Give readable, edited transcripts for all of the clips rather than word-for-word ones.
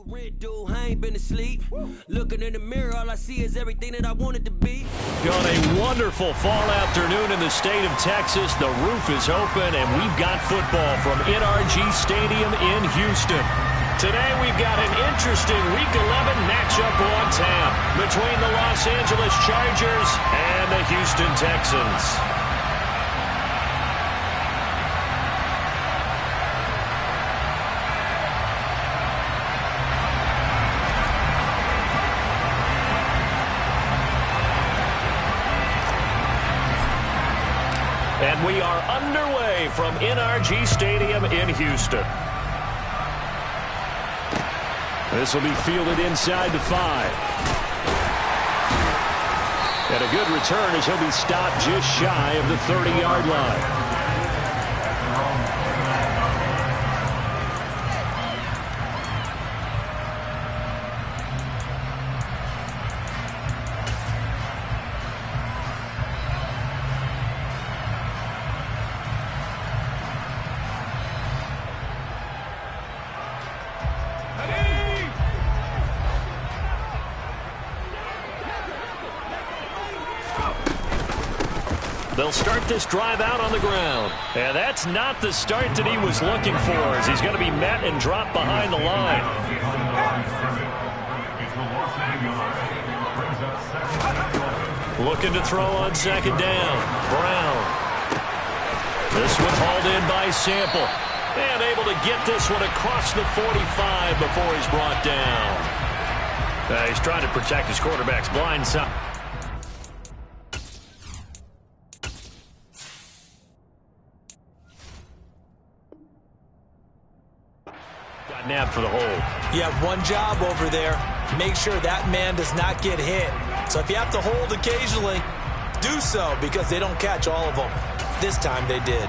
Dude, I ain't been asleep. Looking in the mirror, all I see is everything that I wanted to be. On a wonderful fall afternoon in the state of Texas, the roof is open, and we've got football from NRG Stadium in Houston. Today, we've got an interesting Week 11 matchup on tap between the Los Angeles Chargers and the Houston Texans. And we are underway from NRG Stadium in Houston. This will be fielded inside the 5. And a good return as he'll be stopped just shy of the 30-yard line. They'll start this drive out on the ground. And that's not the start that he was looking for, as he's going to be met and dropped behind the line. Looking to throw on second down. Brown. This one hauled in by Sample. And able to get this one across the 45 before he's brought down. He's trying to protect his quarterback's blind side. Nabbed for the hold. You have one job over there. Make sure that man does not get hit. So if you have to hold occasionally, do so, because they don't catch all of them. This time they did.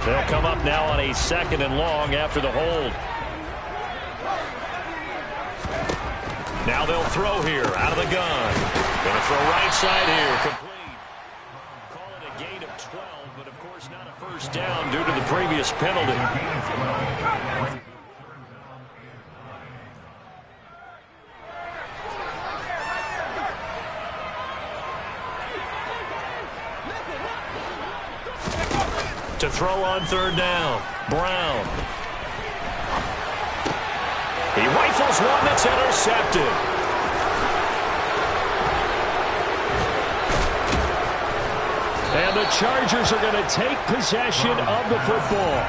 They'll come up now on a second and long after the hold. Now they'll throw here out of the gun. Going to throw right side here. Complete. Call it a gain of 12, but of course not a first down due to the previous penalty. To throw on third down, Brown. He rifles one that's intercepted. And the Chargers are going to take possession of the football.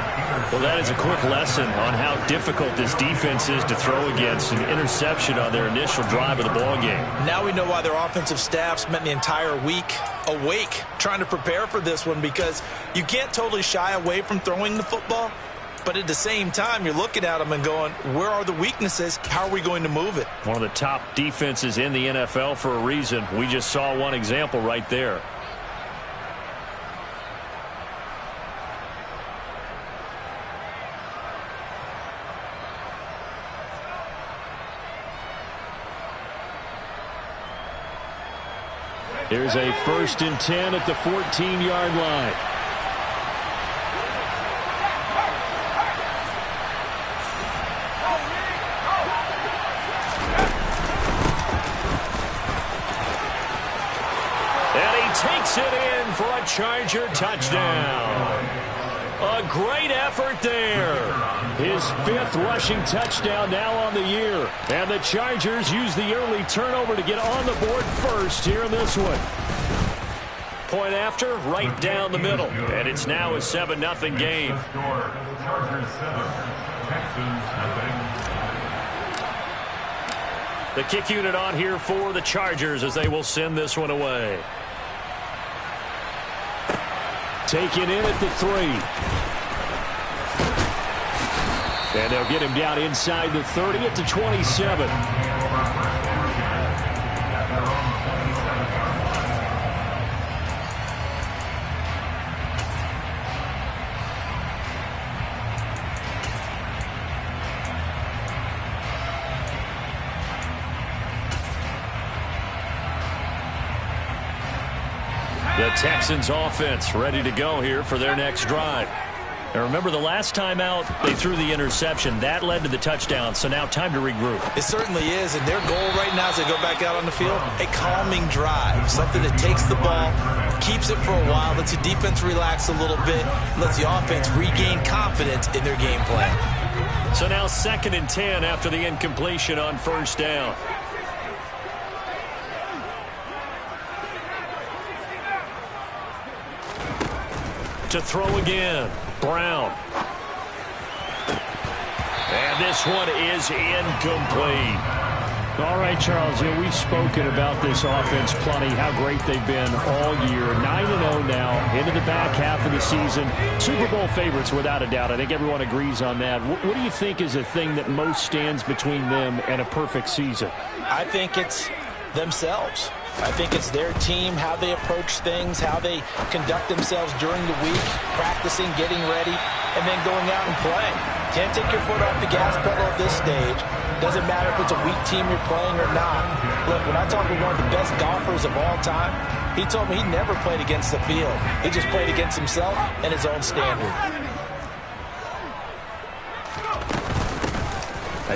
Well, that is a quick lesson on how difficult this defense is to throw against. An interception on their initial drive of the ballgame. Now we know why their offensive staff spent the entire week awake trying to prepare for this one, because you can't totally shy away from throwing the football. But at the same time, you're looking at them and going, where are the weaknesses? How are we going to move it? One of the top defenses in the NFL for a reason. We just saw one example right there. Here's a 1st and 10 at the 14-yard line. And he takes it in for a Charger touchdown. A great effort there. His 5th rushing touchdown now on the year. And the Chargers use the early turnover to get on the board first here in this one. Point after, right down the middle. And it's now a 7-0 game. The kick unit on here for the Chargers as they will send this one away. Taken in at the 3. And they'll get him down inside the 30 at the 27. The Texans offense ready to go here for their next drive. And remember, the last time out, they threw the interception. That led to the touchdown, so now time to regroup. It certainly is, and their goal right now as they go back out on the field, a calming drive, something that takes the ball, keeps it for a while, lets the defense relax a little bit, lets the offense regain confidence in their game plan. So now 2nd and 10 after the incompletion on first down. To throw again, Brown. And this one is incomplete. All right, Charles, we've spoken about this offense plenty, how great they've been all year. 9-0 now, into the back half of the season. Super Bowl favorites, without a doubt. I think everyone agrees on that. What do you think is the thing that most stands between them and a perfect season? I think it's themselves. I think it's their team, how they approach things, how they conduct themselves during the week, practicing, getting ready, and then going out and playing. Can't take your foot off the gas pedal at this stage. Doesn't matter if it's a weak team you're playing or not. Look, when I talk with one of the best golfers of all time, he told me he never played against the field. He just played against himself and his own standard.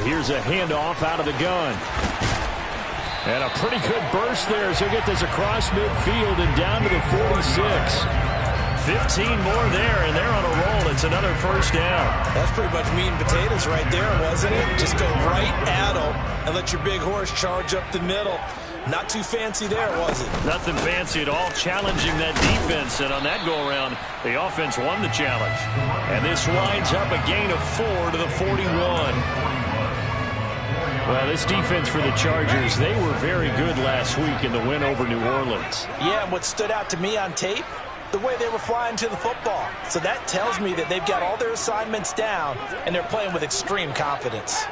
Here's a handoff out of the gun. And a pretty good burst there as he'll get this across midfield and down to the 46. 15 more there, and they're on a roll. It's another first down. That's pretty much meat and potatoes right there, wasn't it? Just go right at them and let your big horse charge up the middle. Not too fancy there, was it? Nothing fancy at all, challenging that defense. And on that go-around, the offense won the challenge. And this winds up a gain of 4 to the 41. Well, this defense for the Chargers, they were very good last week in the win over New Orleans. Yeah, and what stood out to me on tape, the way they were flying to the football. So that tells me that they've got all their assignments down, and they're playing with extreme confidence.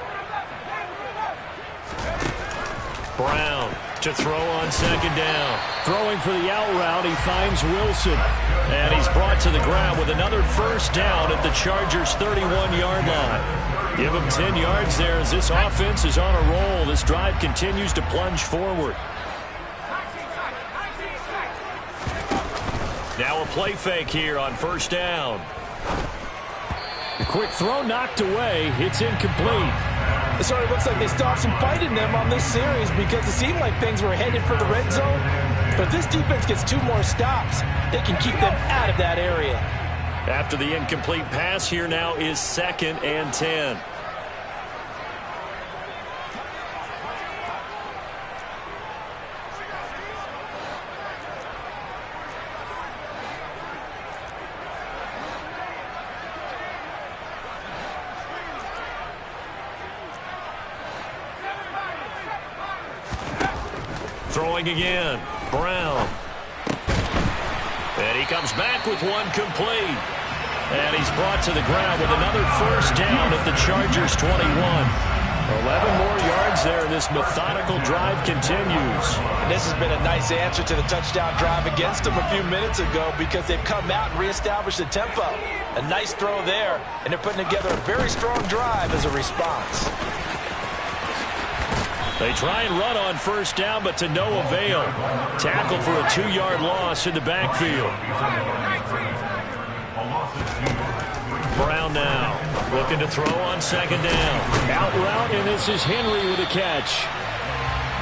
Brown to throw on 2nd down. Throwing for the out route, he finds Wilson. And he's brought to the ground with another first down at the Chargers' 31-yard line. Give him 10 yards there as this offense is on a roll. This drive continues to plunge forward. Now a play fake here on first down. The quick throw knocked away. It's incomplete. It sort of looks like they stopped some fight in them on this series because it seemed like things were headed for the red zone. But if this defense gets 2 more stops, they can keep them out of that area. After the incomplete pass, here now is 2nd and 10. Throwing again, Brown. And he comes back with one complete. And he's brought to the ground with another first down at the Chargers' 21. 11 more yards there, and this methodical drive continues. This has been a nice answer to the touchdown drive against them a few minutes ago because they've come out and reestablished the tempo. A nice throw there, and they're putting together a very strong drive as a response. They try and run on first down, but to no avail. Tackle for a 2-yard loss in the backfield. Brown now looking to throw on 2nd down. Out route, and this is Henry with a catch.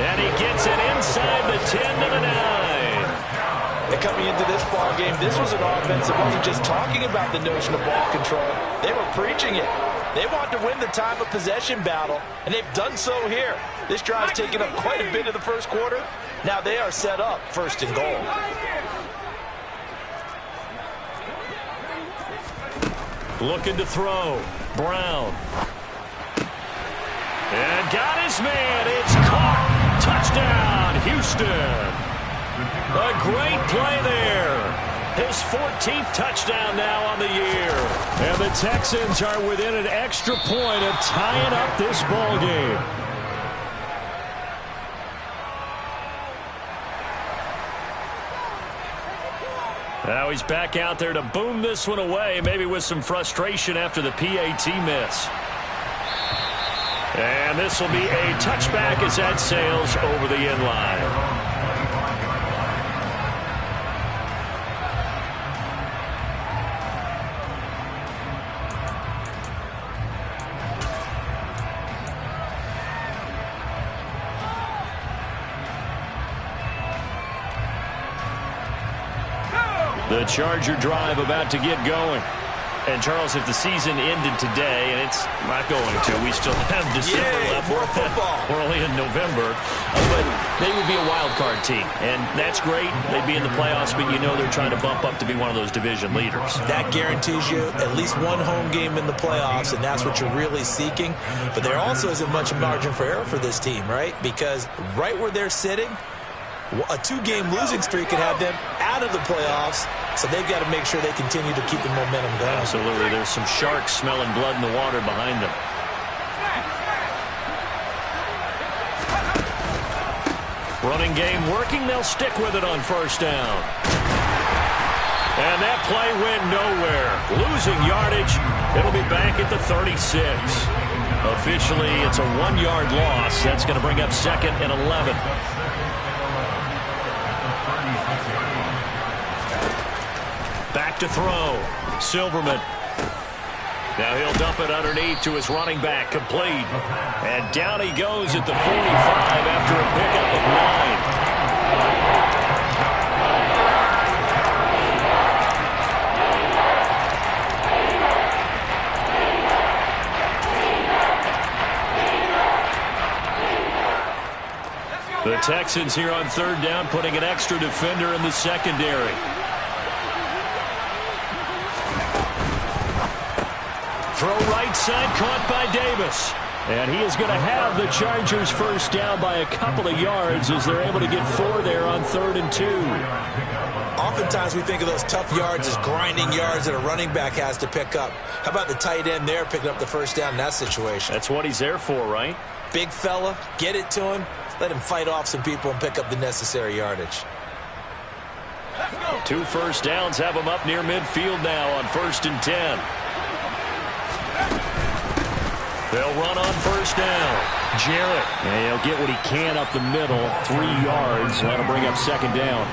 And he gets it inside the 10 to the 9. And coming into this ball game, this was an offense that wasn't just talking about the notion of ball control. They were preaching it. They want to win the time of possession battle, and they've done so here. This drive's taken up quite a bit of the first quarter. Now they are set up 1st and goal. Looking to throw. Brown. And got his man. It's caught. Touchdown, Houston. A great play there. His 14th touchdown now on the year. And the Texans are within an extra point of tying up this ball game. Now he's back out there to boom this one away, maybe with some frustration after the PAT miss. And this will be a touchback as that sails over the end line. The Charger drive about to get going. And, Charles, if the season ended today, and it's not going to, we still have December left. More football. We're only in November. But they would be a wild card team. And that's great. They'd be in the playoffs, but you know they're trying to bump up to be one of those division leaders. That guarantees you at least one home game in the playoffs, and that's what you're really seeking. But there also isn't much margin for error for this team, right? Because right where they're sitting, a 2-game losing streak could have them out of the playoffs, so they've got to make sure they continue to keep the momentum going. Absolutely. There's some sharks smelling blood in the water behind them. Running game working. They'll stick with it on first down. And that play went nowhere. Losing yardage. It'll be back at the 36. Officially, it's a 1-yard loss. That's going to bring up 2nd and 11. Back to throw. Silverman. Now he'll dump it underneath to his running back. Complete. And down he goes at the 45 after a pickup of 9. The Texans here on 3rd down, putting an extra defender in the secondary. Throw right side, caught by Davis. And he is going to have the Chargers first down by a couple of yards as they're able to get 4 there on 3rd and 2. Oftentimes we think of those tough yards as grinding yards that a running back has to pick up. How about the tight end there picking up the first down in that situation? That's what he's there for, right? Big fella, get it to him, let him fight off some people and pick up the necessary yardage. 2 first downs have him up near midfield now on 1st and 10. They'll run on first down. Jarrett. And he'll get what he can up the middle. 3 yards. That'll bring up 2nd down.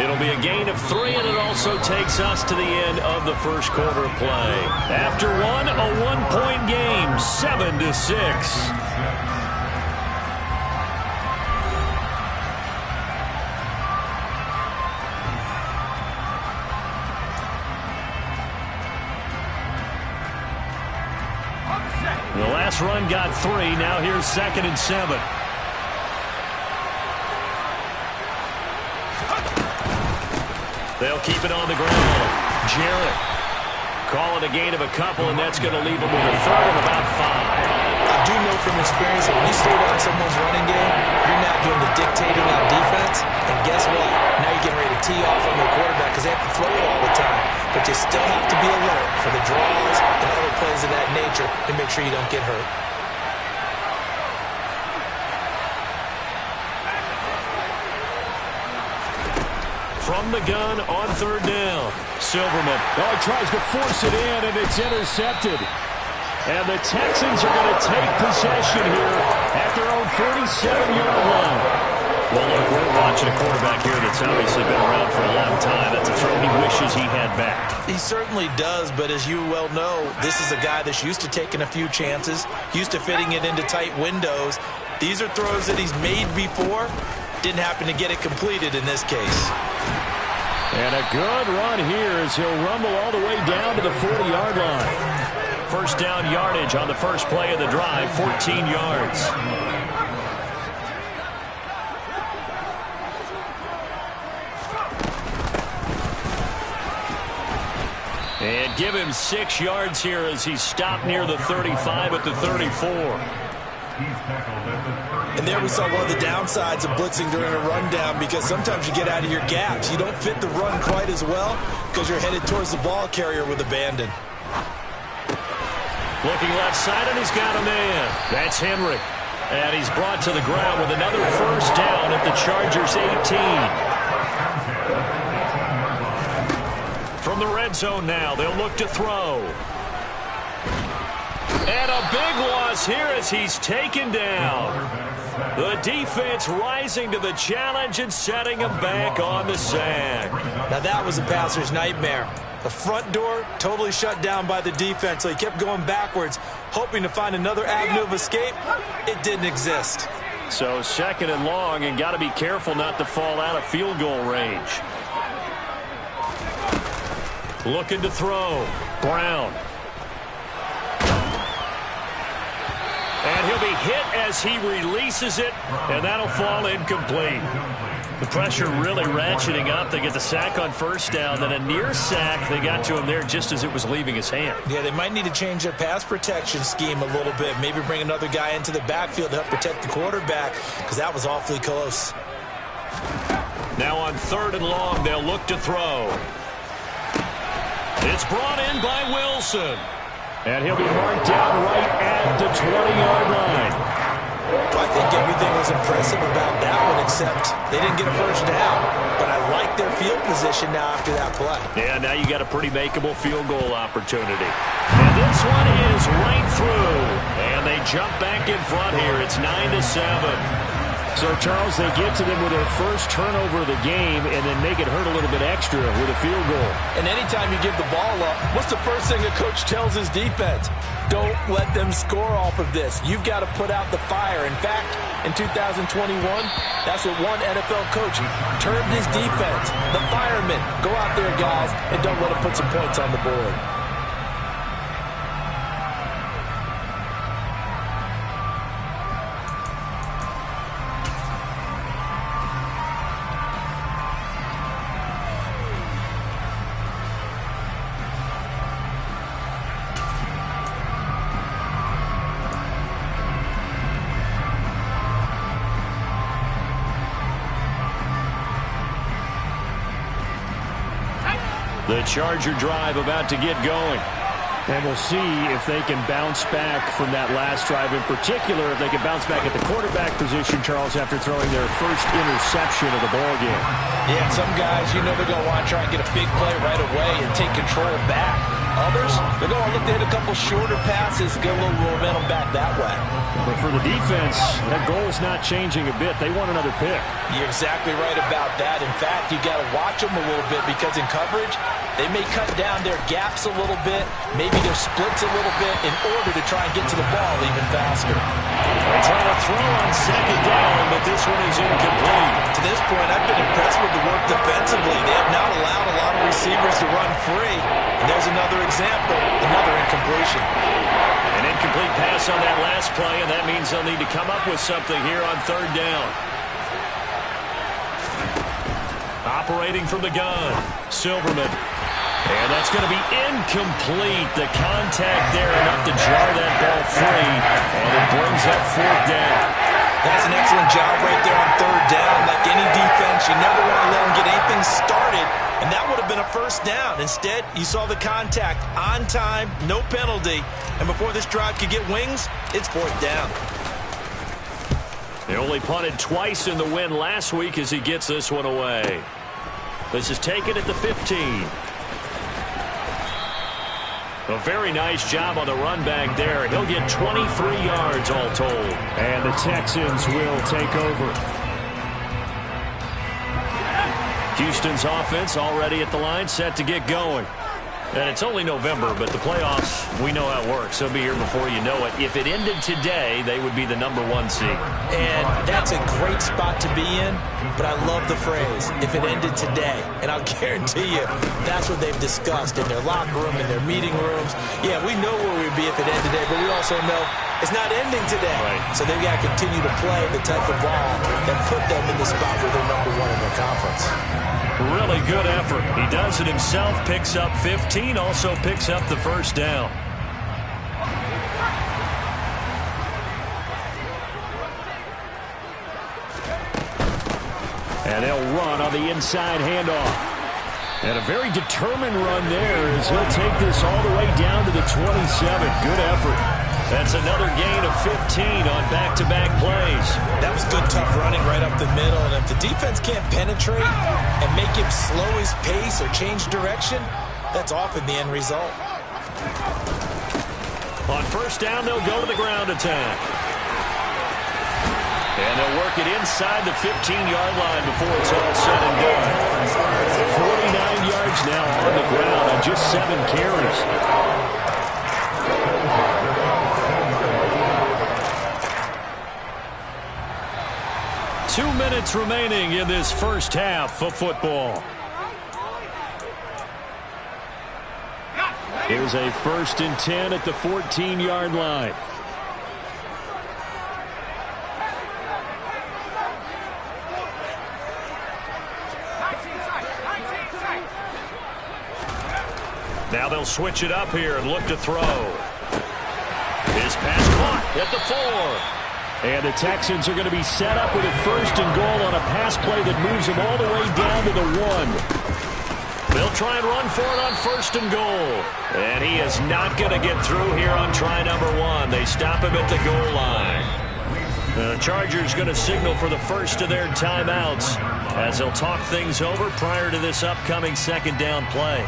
It'll be a gain of 3, and it also takes us to the end of the first quarter of play. After one, a 1-point game, 7-6. The last run got 3. Now here's 2nd and 7. They'll keep it on the ground. Jarrett. Call it a gain of a couple, and that's going to leave them with a 3rd and about 5. I do know from experience that when you slow down someone's running game, you're not doing the dictating on defense. And guess what? Now you're getting ready to tee off on the quarterback because they have to throw it all the time. But you still have to be alert for the draws and other plays of that nature to make sure you don't get hurt. From the gun on 3rd down. Silverman. Oh, he tries to force it in, and it's intercepted. And the Texans are going to take possession here at their own 47-yard line. Well, look, we're watching a quarterback here that's obviously been around for a long time. That's a throw he wishes he had back. He certainly does, but as you well know, this is a guy that's used to taking a few chances, used to fitting it into tight windows. These are throws that he's made before. Didn't happen to get it completed in this case. And a good run here as he'll rumble all the way down to the 40-yard line. First down yardage on the first play of the drive, 14 yards. And give him 6 yards here as he stopped near the 35 at the 34. And there we saw one of the downsides of blitzing during a rundown because sometimes you get out of your gaps. You don't fit the run quite as well because you're headed towards the ball carrier with abandon. Looking left side, and he's got a man. That's Henry. And he's brought to the ground with another first down at the Chargers' 18. From the red zone now, they'll look to throw. And a big loss here as he's taken down. The defense rising to the challenge and setting him back on the sack. Now that was a passer's nightmare. The front door totally shut down by the defense, so he kept going backwards, hoping to find another avenue of escape. It didn't exist. So 2nd and long, and got to be careful not to fall out of field goal range. Looking to throw. Brown. And he'll be hit as he releases it, and that'll fall incomplete. The pressure really ratcheting up. They get the sack on first down, then a near sack. They got to him there just as it was leaving his hand. Yeah, they might need to change their pass protection scheme a little bit. Maybe bring another guy into the backfield to help protect the quarterback, because that was awfully close. Now on 3rd and long, they'll look to throw. It's brought in by Wilson. And he'll be marked down right at the 20-yard line. I think everything was impressive about that one, except they didn't get a first down. But I like their field position now after that play. Yeah, now you got a pretty makeable field goal opportunity. And this one is right through. And they jump back in front here. It's 9-7. So, Charles, they get to them with their first turnover of the game and then make it hurt a little bit extra with a field goal. And anytime you give the ball up, what's the first thing a coach tells his defense? Don't let them score off of this. You've got to put out the fire. In fact, in 2021, that's what one NFL coach termed his defense. The firemen. Go out there, guys, and don't let them put some points on the board. The Charger drive about to get going. And we'll see if they can bounce back from that last drive. In particular, if they can bounce back at the quarterback position, Charles, after throwing their first interception of the ballgame. Yeah, some guys, you know they're going to want to try and get a big play right away and take control back. Others, they're going to look to hit a couple shorter passes, get a little momentum back that way. But for the defense, that goal's not changing a bit. They want another pick. You're exactly right about that. In fact, you got to watch them a little bit because in coverage, they may cut down their gaps a little bit, maybe their splits a little bit in order to try and get to the ball even faster. They try to throw on 2nd down, but this one is incomplete. To this point, I've been impressed with the work defensively. They have not allowed a lot of receivers to run free. And there's another example, another incompletion. An incomplete pass on that last play, and that means they'll need to come up with something here on 3rd down. Operating from the gun, Silverman. And that's going to be incomplete. The contact there enough to jar that ball free, and it brings up 4th down. That's an excellent job right there on 3rd down. Like any defense, you never want to let them get anything started, and that would have been a first down. Instead, you saw the contact on time, no penalty, and before this drive could get wings, it's 4th down. They only punted twice in the win last week as he gets this one away. This is taken at the 15. A very nice job on the run back there. He'll get 23 yards all told. And the Texans will take over. Houston's offense already at the line, set to get going. And it's only November, but the playoffs, we know how it works. They'll be here before you know it. If it ended today, they would be the #1 seed. And that's a great spot to be in, but I love the phrase, if it ended today. And I'll guarantee you, that's what they've discussed in their locker room, in their meeting rooms. Yeah, we know where we'd be if it ended today, but we also know it's not ending today. Right. So they've got to continue to play the type of ball that put them in the spot where they're #1 in their conference. Really good effort. He does it himself, picks up 15, also picks up the first down. And they'll run on the inside handoff. And a very determined run there as he'll take this all the way down to the 27. Good effort. That's another gain of 15 on back-to-back plays. That was good, tough running right up the middle. And if the defense can't penetrate and make him slow his pace or change direction, that's often the end result. On first down, they'll go to the ground attack. And they'll work it inside the 15-yard line before it's all said and done. 49 yards now on the ground on just 7 carries. Two minutes remaining in this first half of football. Here's a 1st and 10 at the 14-yard line. Now they'll switch it up here and look to throw. His pass caught at the 4. And the Texans are going to be set up with a 1st and goal on a pass play that moves them all the way down to the 1. They'll try and run for it on 1st and goal. And he is not going to get through here on try number 1. They stop him at the goal line. The Chargers going to signal for the first of their timeouts as they'll talk things over prior to this upcoming 2nd down play.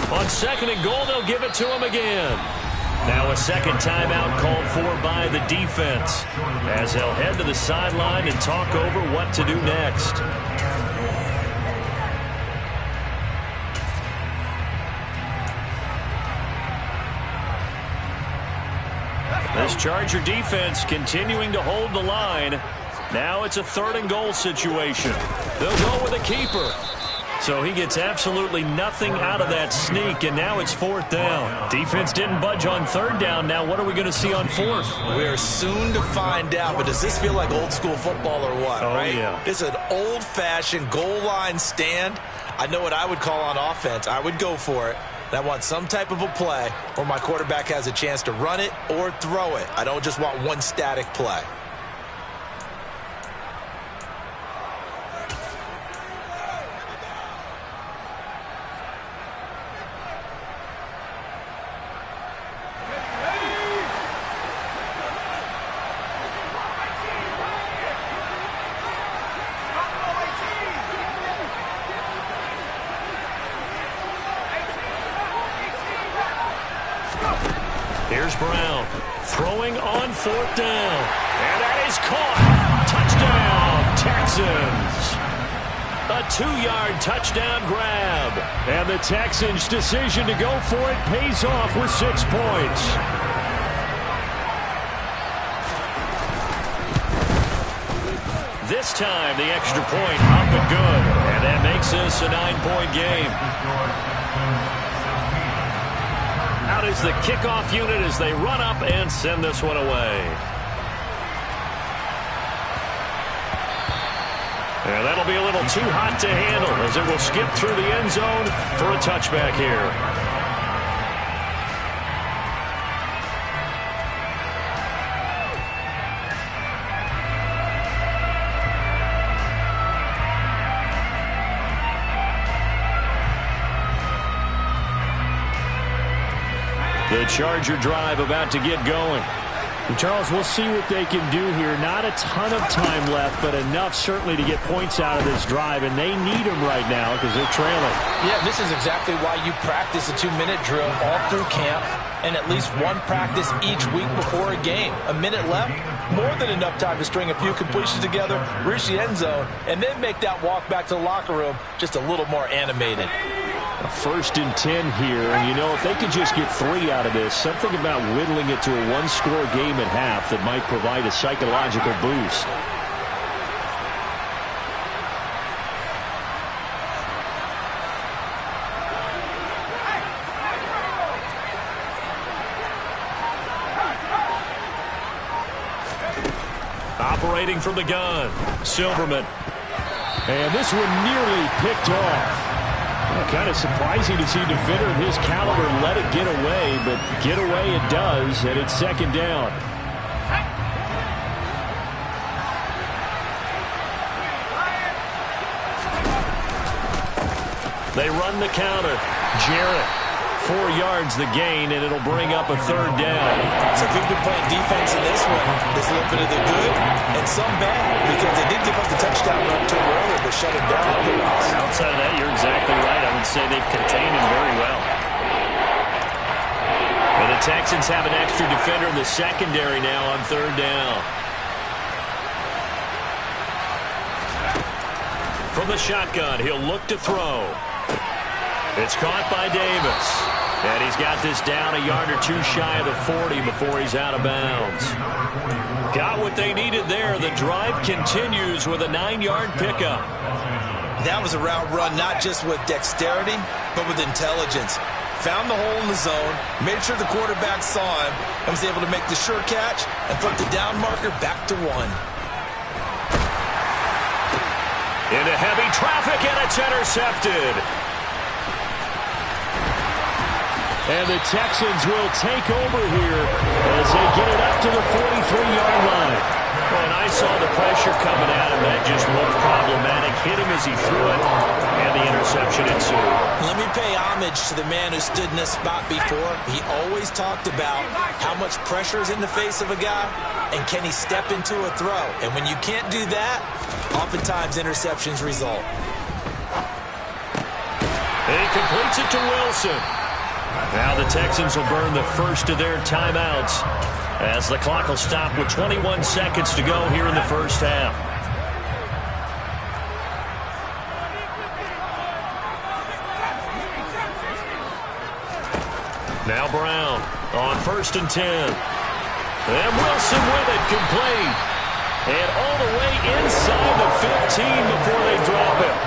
On 2nd and goal, they'll give it to him again. Now a 2nd timeout called for by the defense as they'll head to the sideline and talk over what to do next. This Charger defense continuing to hold the line. Now it's a 3rd and goal situation. They'll go with a keeper. So he gets absolutely nothing out of that sneak, and now it's 4th down. Defense didn't budge on 3rd down. Now what are we going to see on 4th? We are soon to find out, but does this feel like old school football or what? Oh, right? Yeah. It's an old-fashioned goal line stand. I know what I would call on offense. I would go for it. And I want some type of a play where my quarterback has a chance to run it or throw it. I don't just want one static play. Here's Brown throwing on 4th down. And that is caught. Touchdown, Texans. A 2-yard touchdown grab. And the Texans' decision to go for it pays off with 6 points. This time the extra point up and good. And that makes this a 9-point game. Out is the kickoff unit as they run up and send this one away. And that'll be a little too hot to handle as it will skip through the end zone for a touchback here. The Charger drive about to get going. And Charles, we'll see what they can do here. Not a ton of time left, but enough certainly to get points out of this drive, and they need them right now because they're trailing. Yeah, this is exactly why you practice a 2-minute drill all through camp and at least one practice each week before a game. A minute left, more than enough time to string a few completions together, reach the end zone, and then make that walk back to the locker room just a little more animated. A 1st and 10 here, and you know, if they could just get 3 out of this, something about whittling it to a 1-score game at half that might provide a psychological boost. Operating from the gun, Silverman. And this one nearly picked off. Kind of surprising to see a defender of his caliber let it get away, but get away it does, and it's 2nd down. They run the counter. Jarrett, 4 yards the gain, and it'll bring up a 3rd down. So if we've been playing defense in this one, there's a little bit of the good and some bad, because they did give up the touchdown run to him earlier, but shut him down otherwise. Outside of that, you're exactly right. I would say they've contained him very well. And the Texans have an extra defender in the secondary now on 3rd down. From the shotgun, he'll look to throw. It's caught by Davis. And he's got this down a yard or two shy of the 40 before he's out of bounds. Got what they needed there. The drive continues with a 9-yard pickup. That was a route run not just with dexterity, but with intelligence. Found the hole in the zone, made sure the quarterback saw him, and was able to make the sure catch and flip the down marker back to 1. Into heavy traffic, and it's intercepted. And the Texans will take over here as they get it up to the 43-yard line. When I saw the pressure coming at him, that just looked problematic. Hit him as he threw it, and the interception ensued. Let me pay homage to the man who stood in this spot before. He always talked about how much pressure is in the face of a guy, and can he step into a throw. And when you can't do that, oftentimes interceptions result. And he completes it to Wilson. Now the Texans will burn the first of their timeouts as the clock will stop with 21 seconds to go here in the first half. Now Brown on 1st and 10. And Wilson with it, complete. And all the way inside the 15 before they drop it.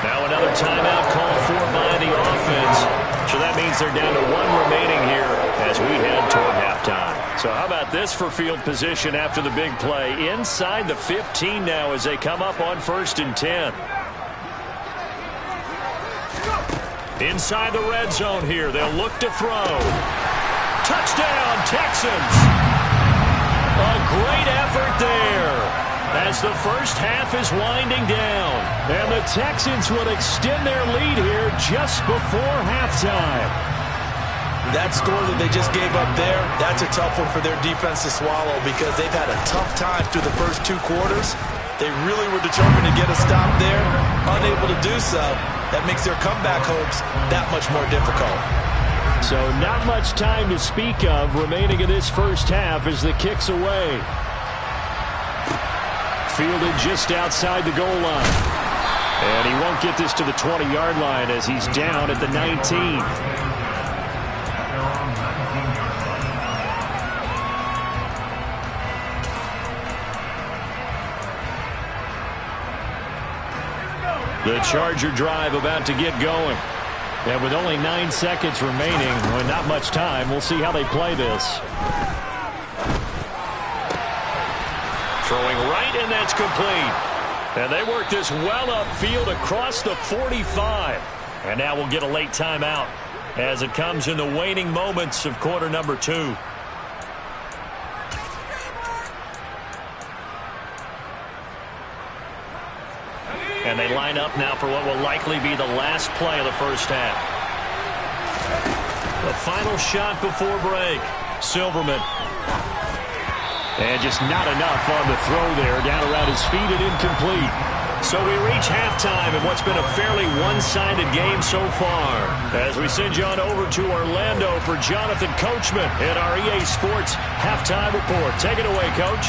Now another timeout called for by the offense. So that means they're down to 1 remaining here as we head toward halftime. So how about this for field position after the big play? Inside the 15 now as they come up on 1st and 10. Inside the red zone here. They'll look to throw. Touchdown, Texans! A great effort there as the first half is winding down. And the Texans will extend their lead here just before halftime. That score that they just gave up there, that's a tough one for their defense to swallow because they've had a tough time through the first 2 quarters. They really were determined to get a stop there, unable to do so. That makes their comeback hopes that much more difficult. So not much time to speak of remaining in this first half as the kick's away. Fielded just outside the goal line. And he won't get this to the 20-yard line as he's down at the 19. The Charger drive about to get going. And with only 9 seconds remaining, well, not much time, we'll see how they play this. Throwing right, and that's complete. And they work this well upfield across the 45. And now we'll get a late timeout as it comes in the waning moments of quarter number 2. And they line up now for what will likely be the last play of the first half. The final shot before break. Silverman. And just not enough on the throw there. Down around his feet and incomplete. So we reach halftime in what's been a fairly one-sided game so far. As we send you on over to Orlando for Jonathan Coachman in our EA Sports Halftime Report. Take it away, Coach.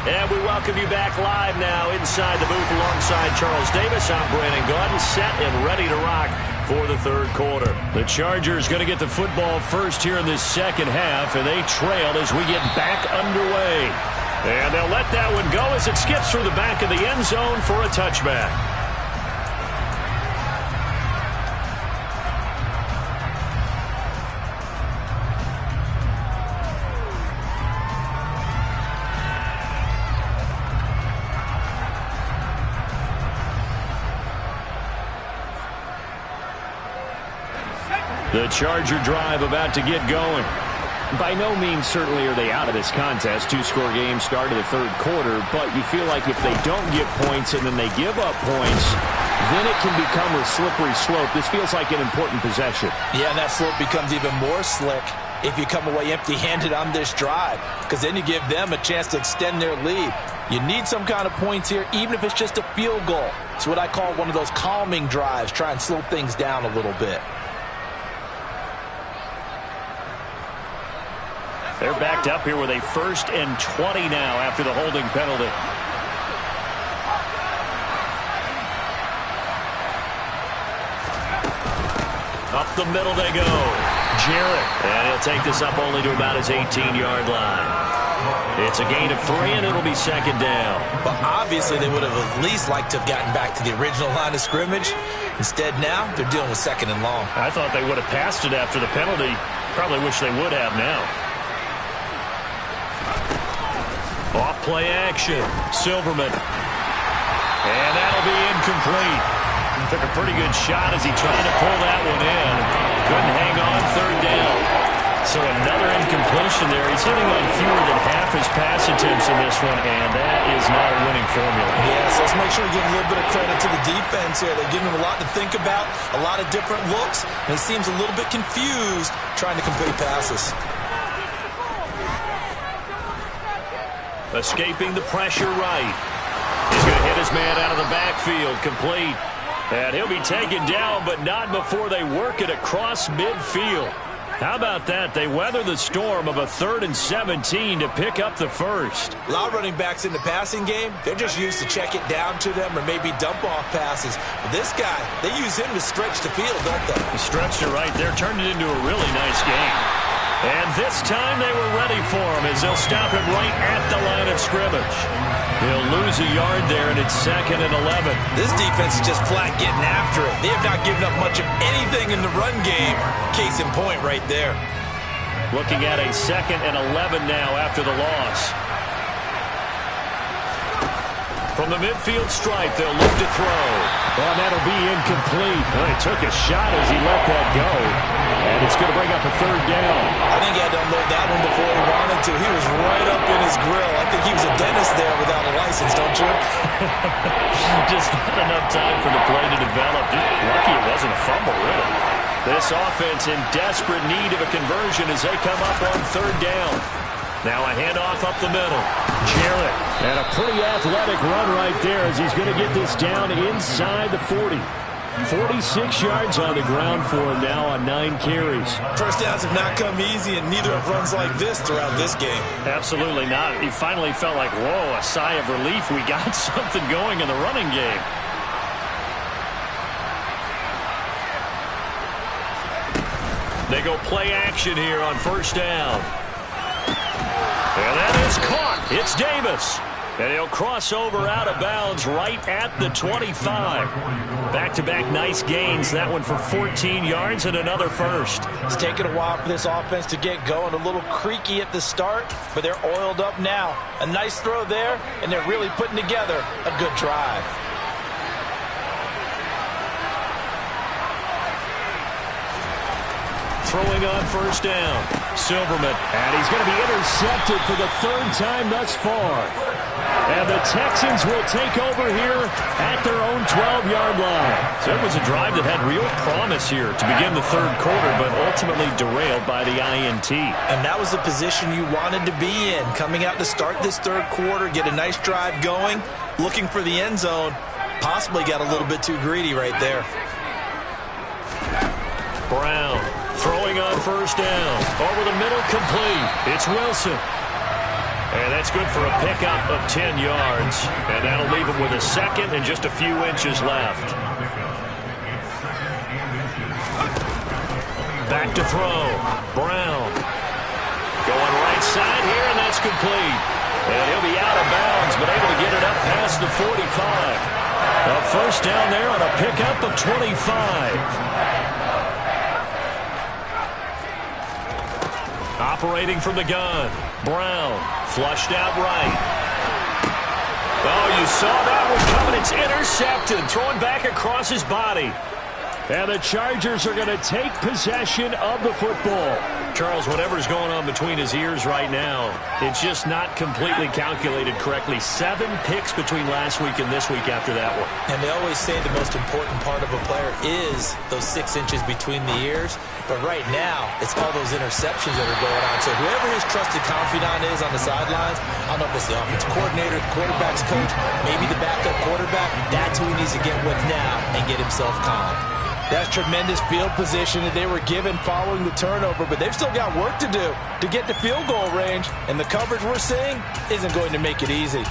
And we welcome you back live now inside the booth alongside Charles Davis. I'm Brandon Gaudin, set and ready to rock for the third quarter. The Chargers going to get the football first here in this second half, and they trail as we get back underway. And they'll let that one go as it skips through the back of the end zone for a touchback. The Charger drive about to get going. By no means certainly are they out of this contest. 2-score game start of the third quarter, but you feel like if they don't get points and then they give up points, then it can become a slippery slope. This feels like an important possession. Yeah, and that slope becomes even more slick if you come away empty-handed on this drive, because then you give them a chance to extend their lead. You need some kind of points here, even if it's just a field goal. It's what I call one of those calming drives, try and slow things down a little bit. They're backed up here with a 1st and 20 now after the holding penalty. Up the middle they go. Jarrett. And he'll take this up only to about his 18-yard line. It's a gain of 3, and it'll be 2nd down. But obviously they would have at least liked to have gotten back to the original line of scrimmage. Instead now they're dealing with 2nd and long. I thought they would have passed it after the penalty. Probably wish they would have now. Off play action. Silverman. And that'll be incomplete. Took a pretty good shot as he tried to pull that one in. Couldn't hang on, 3rd down. So another incompletion there. He's hitting on fewer than half his pass attempts in this one, and that is not a winning formula. Yes, let's make sure we give a little bit of credit to the defense here. They're giving him a lot to think about, a lot of different looks, and he seems a little bit confused trying to complete passes. Escaping the pressure right. He's going to hit his man out of the backfield, complete. And he'll be taken down, but not before they work it across midfield. How about that? They weather the storm of a 3rd and 17 to pick up the 1st. A lot of running backs in the passing game, they're just used to check it down to them or maybe dump off passes. But this guy, they use him to stretch the field, don't they? He stretched it right there, turned it into a really nice game. And this time they were ready for him as they'll stop him right at the line of scrimmage. He'll lose a yard there, and it's 2nd and 11. This defense is just flat getting after it. They have not given up much of anything in the run game. Case in point right there. Looking at a 2nd and 11 now after the loss. From the midfield stripe, they'll look to throw. Well, that'll be incomplete. Well, he took a shot as he let that go. And it's going to bring up a 3rd down. I think he had to unload that one before he wanted to. He was right up in his grill. I think he was a dentist there without a license, don't you? Just not enough time for the play to develop. Just lucky it wasn't a fumble, really. This offense in desperate need of a conversion as they come up on 3rd down. Now a handoff up the middle. Jarrett. And a pretty athletic run right there as he's going to get this down inside the 40. 46 yards on the ground for him now on 9 carries. First downs have not come easy, and neither have runs like this throughout this game. Absolutely not. He finally felt like, whoa, a sigh of relief. We got something going in the running game. They go play action here on 1st down. And that is caught. It's Davis. And he'll cross over out of bounds right at the 25. Back-to-back nice gains. That one for 14 yards and another 1st. It's taken a while for this offense to get going. A little creaky at the start, but they're oiled up now. A nice throw there, and they're really putting together a good drive. Throwing on 1st down. Silverman. And he's going to be intercepted for the 3rd time thus far. And the Texans will take over here at their own 12-yard line. So it was a drive that had real promise here to begin the 3rd quarter, but ultimately derailed by the INT. And that was the position you wanted to be in. Coming out to start this 3rd quarter, get a nice drive going, looking for the end zone. Possibly got a little bit too greedy right there. Brown throwing on 1st down. Over the middle, complete. It's Wilson. And that's good for a pickup of 10 yards. And that'll leave him with a 2nd and just a few inches left. Back to throw. Brown. Going right side here, and that's complete. And he'll be out of bounds, but able to get it up past the 45. A 1st down there on a pickup of 25. Operating from the gun. Brown flushed out right. Oh, you saw that one coming. It's intercepted. Throwing back across his body. And the Chargers are going to take possession of the football. Charles, whatever's going on between his ears right now, it's just not completely calculated correctly. 7 picks between last week and this week after that one. And they always say the most important part of a player is those 6 inches between the ears. But right now, it's all those interceptions that are going on. So whoever his trusted confidant is on the sidelines, I don't know if it's the offensive coordinator, the quarterback's coach, maybe the backup quarterback, that's who he needs to get with now and get himself calm. That's tremendous field position that they were given following the turnover, but they've still got work to do to get to field goal range, and the coverage we're seeing isn't going to make it easy.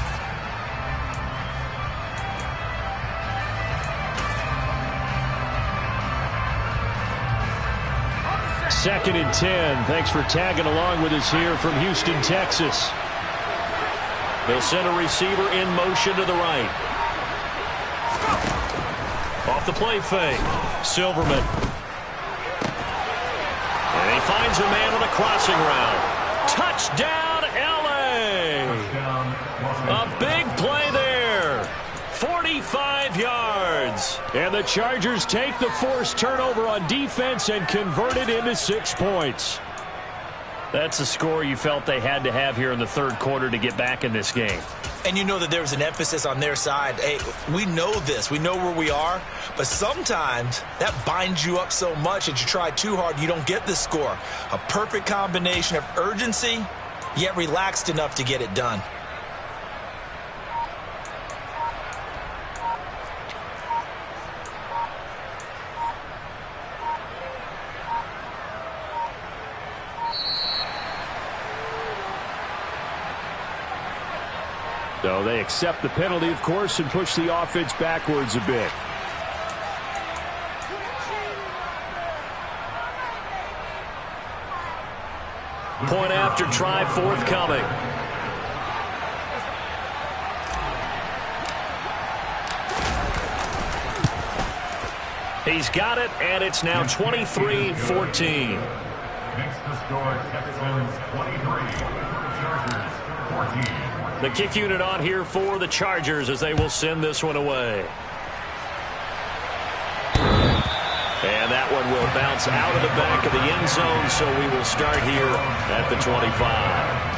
Second and 10. Thanks for tagging along with us here from Houston, Texas. They'll send a receiver in motion to the right. Off the play fake. Silverman. And he finds a man on a crossing route. Touchdown, L.A. A big play there. 45 yards. And the Chargers take the forced turnover on defense and convert it into 6 points. That's a score you felt they had to have here in the third quarter to get back in this game. And you know that there was an emphasis on their side. Hey, we know this. We know where we are. But sometimes that binds you up so much that you try too hard, you don't get the score. A perfect combination of urgency, yet relaxed enough to get it done. So they accept the penalty, of course, and push the offense backwards a bit. Point after try forthcoming. He's got it, and it's now 23-14. Makes the score Texans 23, Chargers 14. The kick unit on here for the Chargers as they will send this one away. And that one will bounce out of the back of the end zone, so we will start here at the 25.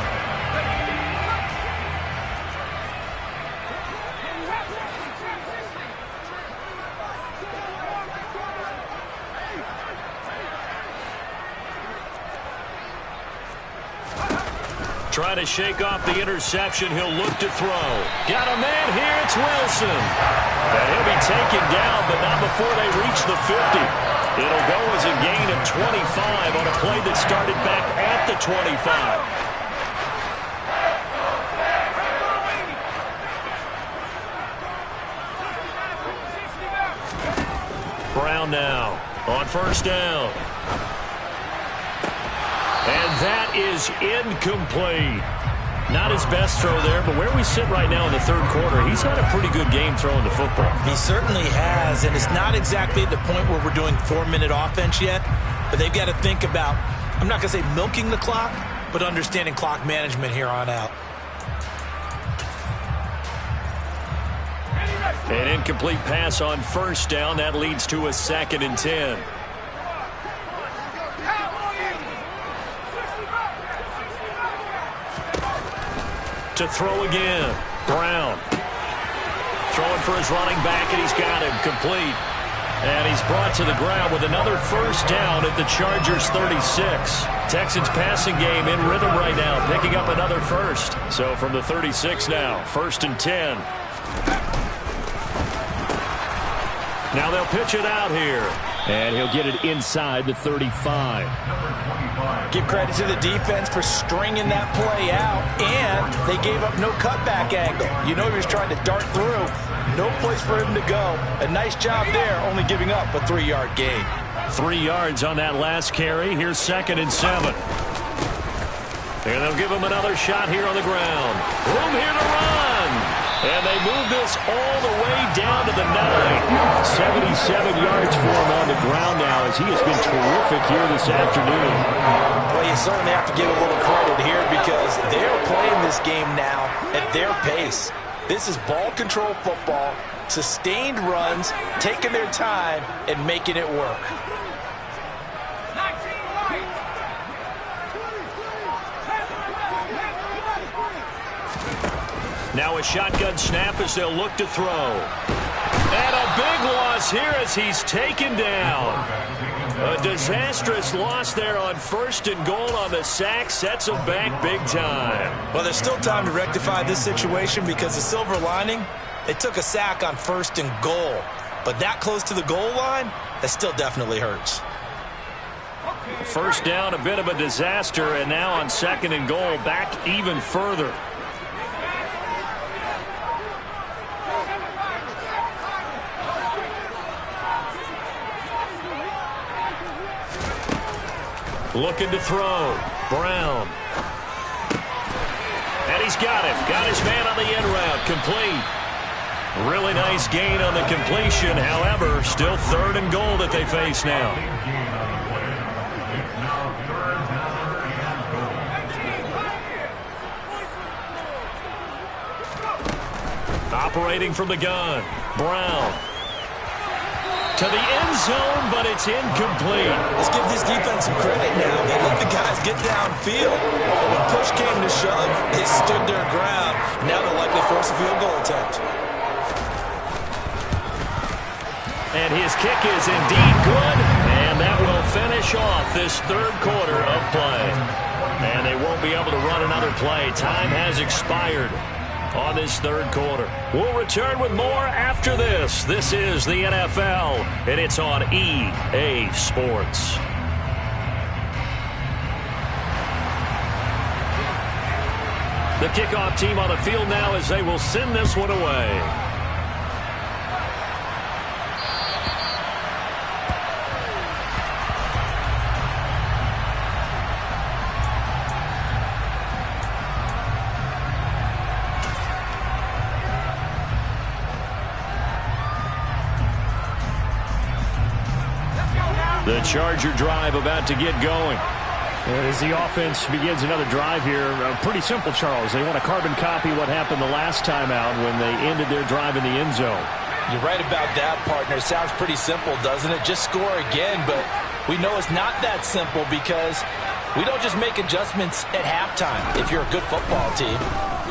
Trying to shake off the interception. He'll look to throw. Got a man here. It's Wilson. And he'll be taken down, but not before they reach the 50. It'll go as a gain of 25 on a play that started back at the 25. Brown now on first down. And that is incomplete. Not his best throw there, but where we sit right now in the third quarter, he's had a pretty good game throwing the football. He certainly has, and it's not exactly at the point where we're doing 4-minute offense yet, but they've got to think about, I'm not going to say milking the clock, but understanding clock management here on out. An incomplete pass on first down. That leads to a 2nd and 10. To throw again. Brown. Throwing for his running back, and he's got him complete. And he's brought to the ground with another first down at the Chargers 36. Texans passing game in rhythm right now, picking up another first. So from the 36 now, 1st and 10. Now they'll pitch it out here. And he'll get it inside the 35. Give credit to the defense for stringing that play out, and they gave up no cutback angle. You know he was trying to dart through. No place for him to go. A nice job there, only giving up a 3-yard gain. 3 yards on that last carry. Here's 2nd and 7. And they'll give him another shot here on the ground. Room here to run. And they move this all the way down to the 9. 77 yards for him on the ground now as he has been terrific here this afternoon. Well, you certainly have to give a little credit here because they're playing this game now at their pace. This is ball control football, sustained runs, taking their time and making it work. Now a shotgun snap as they'll look to throw. And a big loss here as he's taken down. A disastrous loss there on 1st and goal on the sack. Sets him back big time. Well, there's still time to rectify this situation because the silver lining, they took a sack on 1st and goal. But that close to the goal line, that still definitely hurts. First down, a bit of a disaster, and now on 2nd and goal, back even further. Looking to throw. Brown. And he's got it. Got his man on the end route. Complete. Really nice gain on the completion. However, still 3rd and goal that they face now. Operating from the gun. Brown. To the end zone, but it's incomplete. Let's give this defense some credit now. They let the guys get downfield. When push came to shove, they stood their ground. Now they'll likely force a field goal attempt. And his kick is indeed good, and that will finish off this 3rd quarter of play. And they won't be able to run another play. Time has expired on this 3rd quarter. We'll return with more after this. This is the NFL, and it's on EA Sports. The kickoff team on the field now as they will send this one away. The Charger drive about to get going. As the offense begins another drive here, pretty simple, Charles. They want to carbon copy what happened the last time out when they ended their drive in the end zone. You're right about that, partner. Sounds pretty simple, doesn't it? Just score again, but we know it's not that simple because we don't just make adjustments at halftime if you're a good football team.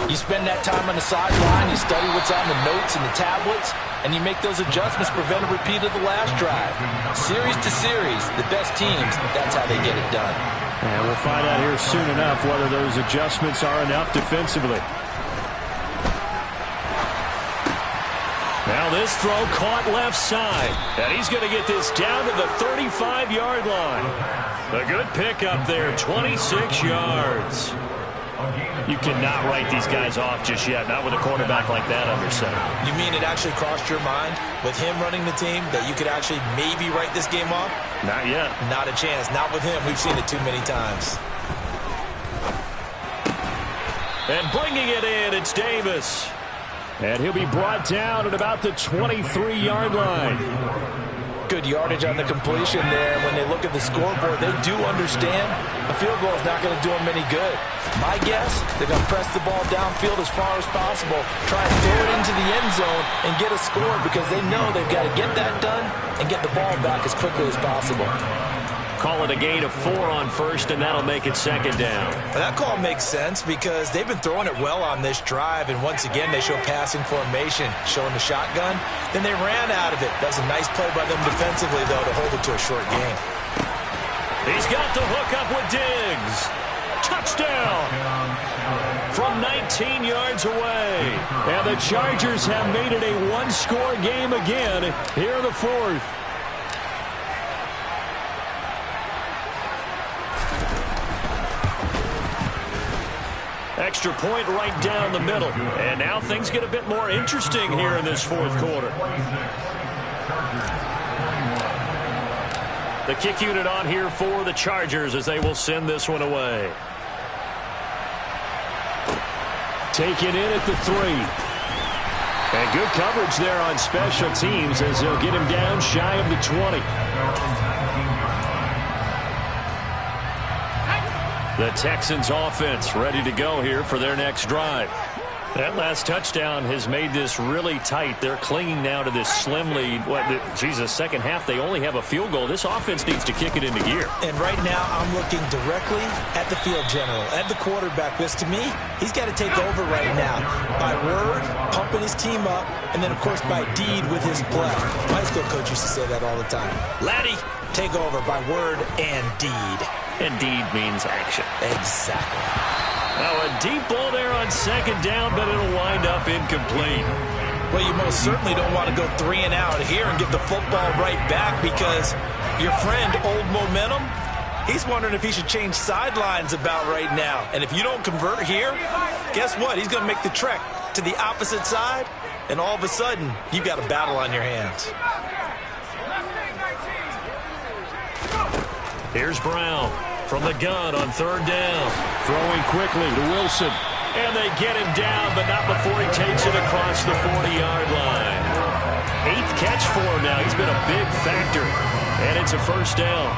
You spend that time on the sideline, you study what's on the notes and the tablets, and you make those adjustments, prevent a repeat of the last drive. Series to series, the best teams, that's how they get it done. And we'll find out here soon enough whether those adjustments are enough defensively. Now this throw caught left side. And he's going to get this down to the 35-yard line. A good pickup there, 26 yards. You cannot write these guys off just yet, not with a quarterback like that under center. You mean it actually crossed your mind with him running the team that you could actually maybe write this game off? Not yet. Not a chance. Not with him. We've seen it too many times. And bringing it in, it's Davis. And he'll be brought down at about the 23-yard line. Good yardage on the completion there. When they look at the scoreboard, they do understand a field goal is not going to do them any good. My guess, they're going to press the ball downfield as far as possible, try and throw it into the end zone and get a score because they know they've got to get that done and get the ball back as quickly as possible. Call it a gain of 4 on first, and that'll make it 2nd down. Well, that call makes sense because they've been throwing it well on this drive, and once again they show passing formation, showing the shotgun. Then they ran out of it. That was a nice play by them defensively, though, to hold it to a short game. He's got the hook up with Diggs. Touchdown from 19 yards away. And the Chargers have made it a one-score game again here in the 4th. Extra point right down the middle. And now things get a bit more interesting here in this 4th quarter. The kick unit on here for the Chargers as they will send this one away. Taken in at the 3. And good coverage there on special teams as they'll get him down shy of the 20. The Texans offense ready to go here for their next drive. That last touchdown has made this really tight. They're clinging now to this slim lead. Second half, they only have a field goal. This offense needs to kick it into gear. And right now, I'm looking directly at the field general, at the quarterback, because to me, he's got to take over right now. By word, pumping his team up, and then, of course, by deed with his play. My high school coach used to say that all the time. Laddie, take over by word and deed. And deed means action. Exactly. Now a deep ball there on 2nd down, but it'll wind up incomplete. Well, you most certainly don't want to go 3 and out here and give the football right back, because your friend, Old Momentum, he's wondering if he should change sidelines about right now. And if you don't convert here, guess what? He's going to make the trek to the opposite side, and all of a sudden, you've got a battle on your hands. Here's Brown from the gun on 3rd down. Throwing quickly to Wilson. And they get him down, but not before he takes it across the 40-yard line. 8th catch for him now. He's been a big factor. And it's a 1st down.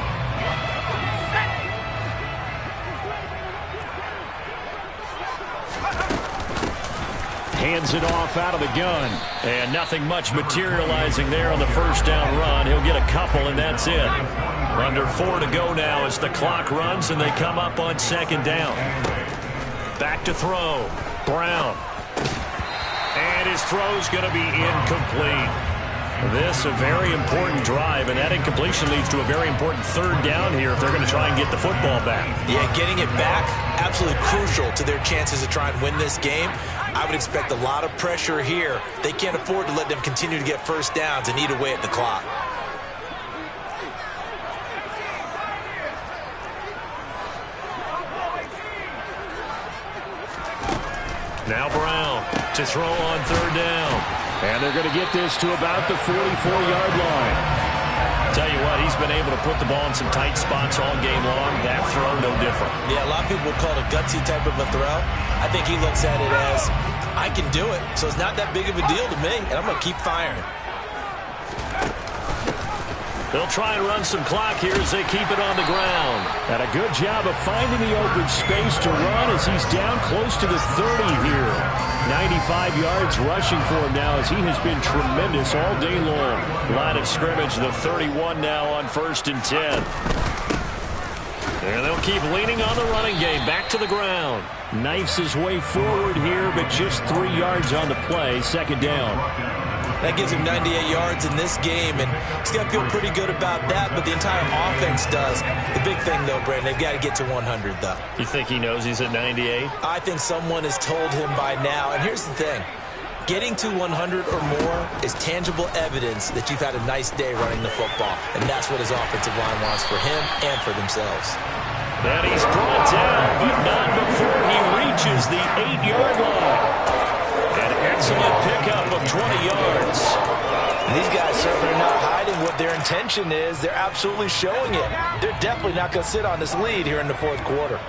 Hands it off out of the gun. And nothing much materializing there on the 1st down run. He'll get a couple, and that's it. Under 4 to go now as the clock runs, and they come up on 2nd down. Back to throw. Brown. And his throw's going to be incomplete. This a very important drive, and that incompletion leads to a very important 3rd down here if they're going to try and get the football back. Yeah, getting it back, absolutely crucial to their chances to try and win this game. I would expect a lot of pressure here. They can't afford to let them continue to get 1st downs and eat away at the clock. Now Brown to throw on 3rd down. And they're going to get this to about the 44-yard line. Tell you what, he's been able to put the ball in some tight spots all game long. That throw, no different. Yeah, a lot of people would call it a gutsy type of a throw. I think he looks at it as, I can do it, so it's not that big of a deal to me, and I'm going to keep firing. They'll try and run some clock here as they keep it on the ground. And a good job of finding the open space to run as he's down close to the 30 here. 95 yards rushing for him now as he has been tremendous all day long. Line of scrimmage, the 31 now on 1st and 10. And they'll keep leaning on the running game. Back to the ground. Knifes his way forward here, but just 3 yards on the play. 2nd down. That gives him 98 yards in this game, and he's going to feel pretty good about that, but the entire offense does. The big thing, though, Brandon, they've got to get to 100, though. You think he knows he's at 98? I think someone has told him by now, and here's the thing. Getting to 100 or more is tangible evidence that you've had a nice day running the football, and that's what his offensive line wants for him and for themselves. And he's brought down, but not before he reaches the 8-yard line. An excellent pickup of 20 yards. And these guys certainly are not hiding what their intention is. They're absolutely showing it. They're definitely not going to sit on this lead here in the 4th quarter.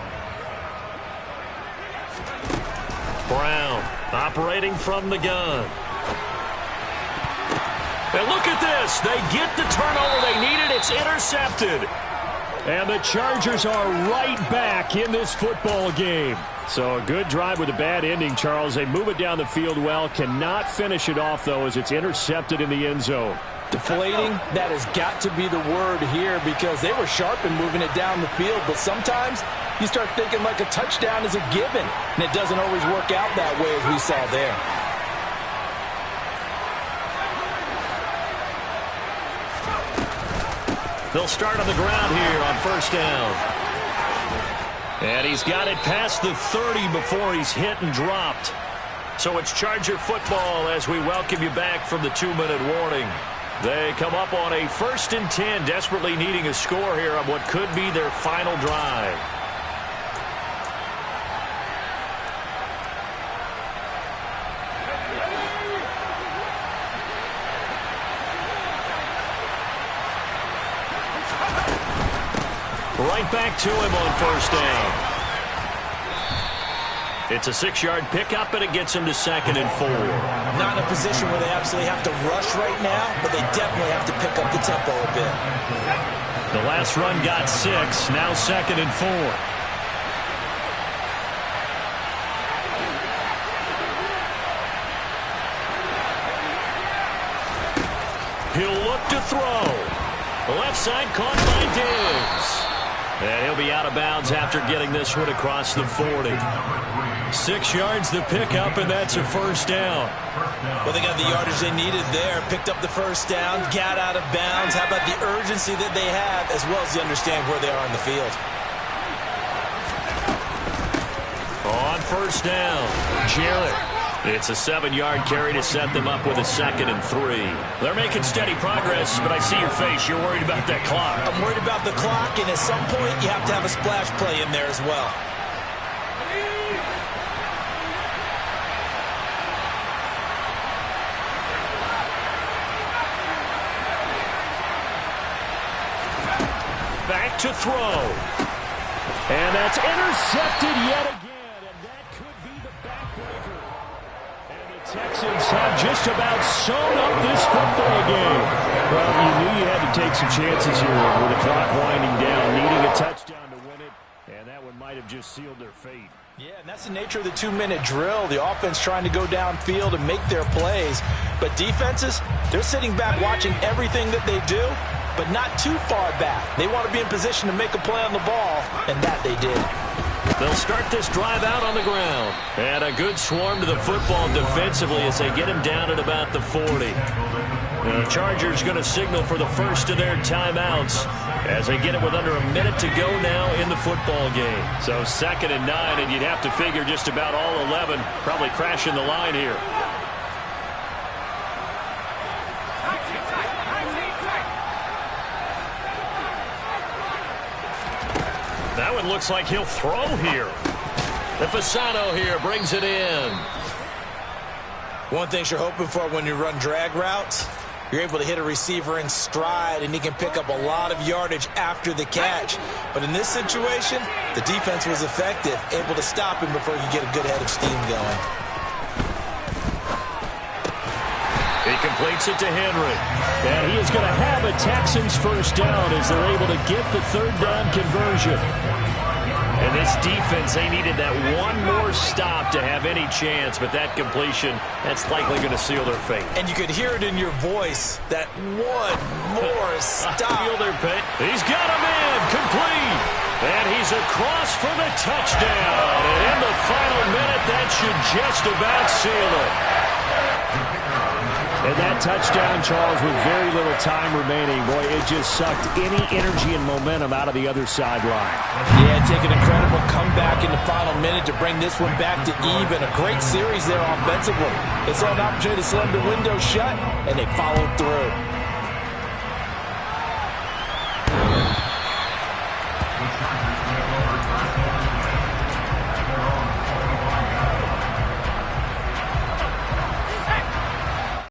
Brown operating from the gun. And look at this. They get the turnover they needed. It's intercepted. And the Chargers are right back in this football game. So a good drive with a bad ending, Charles. They move it down the field well. Cannot finish it off, though, as it's intercepted in the end zone. Deflating, that has got to be the word here, because they were sharp in moving it down the field. But sometimes you start thinking like a touchdown is a given, and it doesn't always work out that way as we saw there. They'll start on the ground here on 1st down. And he's got it past the 30 before he's hit and dropped. So it's Charger football as we welcome you back from the 2-minute warning. They come up on a 1st and 10, desperately needing a score here on what could be their final drive. Right back to him on 1st down. It's a 6-yard pickup, and it gets him to 2nd and 4. Not in a position where they absolutely have to rush right now, but they definitely have to pick up the tempo a bit. The last run got 6, now 2nd and 4. He'll look to throw. The left side caught by Diggs. And he'll be out of bounds after getting this one across the 40. 6 yards the pickup, and that's a 1st down. Well, they got the yardage they needed there. Picked up the 1st down, got out of bounds. How about the urgency that they have, as well as the understand where they are on the field. On 1st down, Jarrett It's a 7-yard carry to set them up with a 2nd and 3. They're making steady progress, but I see your face. You're worried about that clock. I'm worried about the clock, and at some point, you have to have a splash play in there as well. Back to throw. And that's intercepted yet again. Texans have just about sewn up this football game. Well, you knew you had to take some chances here with the clock winding down, needing a touchdown to win it, and that one might have just sealed their fate. Yeah, and that's the nature of the 2-minute drill. The offense trying to go downfield and make their plays. But defenses, they're sitting back watching everything that they do, but not too far back. They want to be in position to make a play on the ball, and that they did. They'll start this drive out on the ground. And a good swarm to the football defensively as they get him down at about the 40. The Chargers going to signal for the first of their timeouts as they get it with under a minute to go now in the football game. So 2nd and 9, and you'd have to figure just about all 11 probably crashing the line here. That one looks like he'll throw here. Fasano here brings it in. One thing you're hoping for when you run drag routes, you're able to hit a receiver in stride, and he can pick up a lot of yardage after the catch. But in this situation, the defense was effective, able to stop him before you get a good head of steam going. He completes it to Henry. And he is going to have a Texans first down as they're able to get the 3rd down conversion. And this defense, they needed that one more stop to have any chance, but that completion, that's likely going to seal their fate. And you could hear it in your voice, that one more stop. Feel their pain. He's got him in, complete. And he's across for the touchdown. And in the final minute, that should just about seal it. And that touchdown, Charles, with very little time remaining, boy, it just sucked any energy and momentum out of the other sideline. Yeah, take an incredible comeback in the final minute to bring this one back to even. A great series there offensively. They saw an opportunity to slam the window shut, and they followed through.